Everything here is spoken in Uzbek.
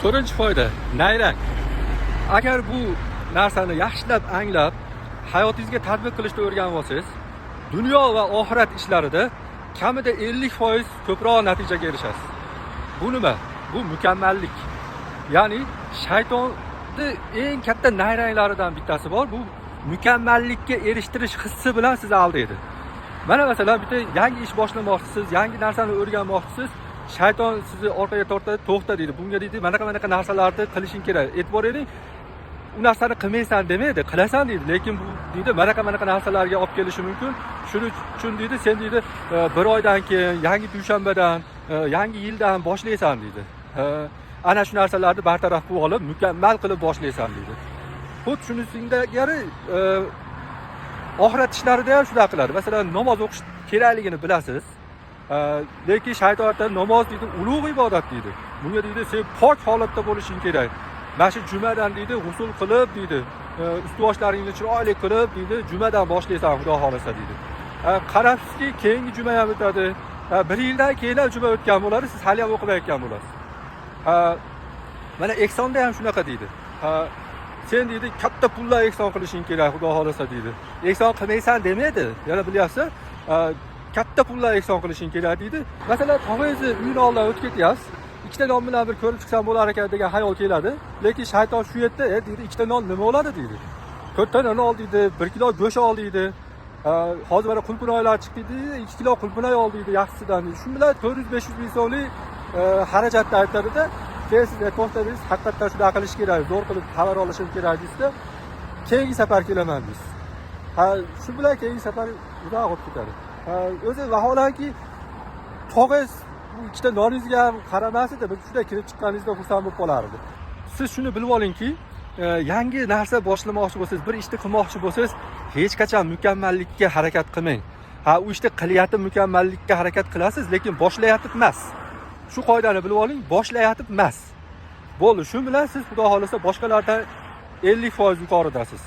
To'rtinchi foyda nayrang. Agar bu narsani yaxshilab anglab, hayotingizga tatbiq qilishni o'rganib olsangiz, dunyo va oxirat ishlarida kamida 50% ko'proq natijaga erishasiz. Bu nima? Bu mukammallik. Ya'ni shaytonni eng katta nayranglaridan bittasi bor. Bu mukammallikka erishtirish hissi bilan sizni aldaydi. Mana masalan, bitta yangi ish boshlamoqchisiz, yangi narsani o'rganmoqchisiz, shayton sizni orqaga tortadi, to'xta deydi. Bunga deydi, mana narsalarni qilishing kerak. E'tibor bering. U narsani qilmaysan demaydi, qilasan deydi. Lekin bu deydi, mana narsalarga olib kelishi mumkin. Shuning uchun deydi, sen deydi, bir oydan keyin, yangi dushanbadan, yangi yildan boshlaysan deydi. Ana shu narsalarni bartaraf qilib olib, mukammal qilib boshlaysan deydi. Xuddi shuni singari oxirat ishlarida ham shunday qiladi. Masalan, namoz o'qish kerakligini bilasiz. Lekin shayton aytadi, namoz deydi, ulug' ibodat deydi. Bunga deydi, sen pok holatda bo'lishing kerak. Mana shu jumadan deydi, g'usul qilib deydi, ust-boshlaringni chiroyli qilib deydi, jumadan boshlaysan, xudo xolasa deydi. Qarabsizki, keyingi juma ham o'tadi. Bir yildan keyin ham juma o'tgan bo'ladi, siz hali ham o'qimayotgan bo'lasiz. Mana ehsonda ham shunaqa deydi. Sen deydi, katta pullar ehson qilishing kerak, xudo xolasa deydi. Ehson qilmaysan demaydi. Yana bilyapsiz, katta pullar ehson qilishing kerak deydi. Masalan, tog'ingizni uyni oldidan o'tib ketyapsiz. Ikkita non bilan bir ko'rib chiqsam bo'lar ekan degan xayol keladi. Lekin shayton shu yerda, deydi, ikkita non nima bo'ladi deydi. To'rtta non ol deydi, 1 kilo go'sht ol deydi. Hozir mana qulpunoylar chiqdi deydi, 2 kilo qulpunoy ol deydi yaxshisidan. Shu bilan 400-500 ming so'mlik xarajatni aytadi-da, keyin siz to'xtadingiz, haqiqatdan shunday qilish kerak, zo'r qilib xabar olishim kerak deysiz-da, keyingi safar kelaman deysiz. Shu bilan keyingi safar uzoq o'tib ketadi. O'zi vaholanki tog'ingiz bu ikkita noningizga ham qaramasdi, biz shunday kirib chiqqaningizda xursand bo'lib qolardi. Siz shuni bilib olingki, yangi narsa boshlamoqchi bo'lsangiz, bir ishni qilmoqchi bo'lsangiz, hech qachon mukammallikka harakat qilmang. U ishni qilyapti, mukammallikka harakat qilasiz, lekin boshlayapti emas. Shu qoidani bilib oling, boshlayapti emas. Bo'ldi, shu bilan siz xudo xolasa boshqalardan 50% yuqoridasiz.